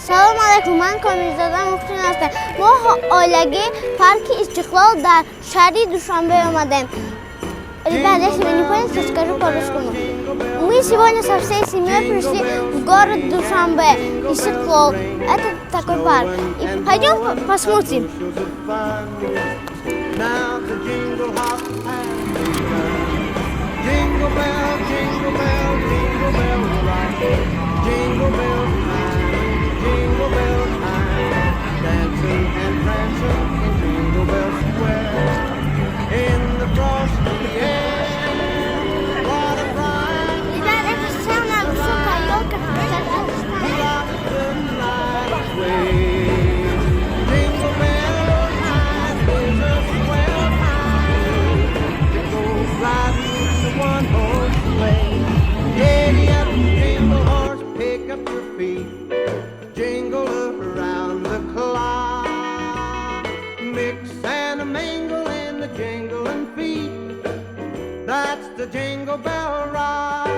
Salam aleykum, mən Komizada Muhsin Aslan. Moh Olegi Парки Истиклал در шари Душанбе омадем. Ребята, если вы не поняли, скажу по-русски. Мы сегодня со всей семьей пришли в город Душанбе, Истиклал. Это такой парк. И пойдем посмотрим. Jingle bell, jingle bell, jingle bell rock. Jingle bell time, jingle bell time. Dancing and prancing in Jingle Bell Square. In the frosty air, what a ride. Ребята, это самая высокая елка. Rock the night away. Jingle bell time is a swell time. It goes riding one horse sleigh. Giddy up, jingle horse, pick up your feet. Jingle around the clock. Mix and a mingle in the jingling feet. That's the Jingle Bell Rock.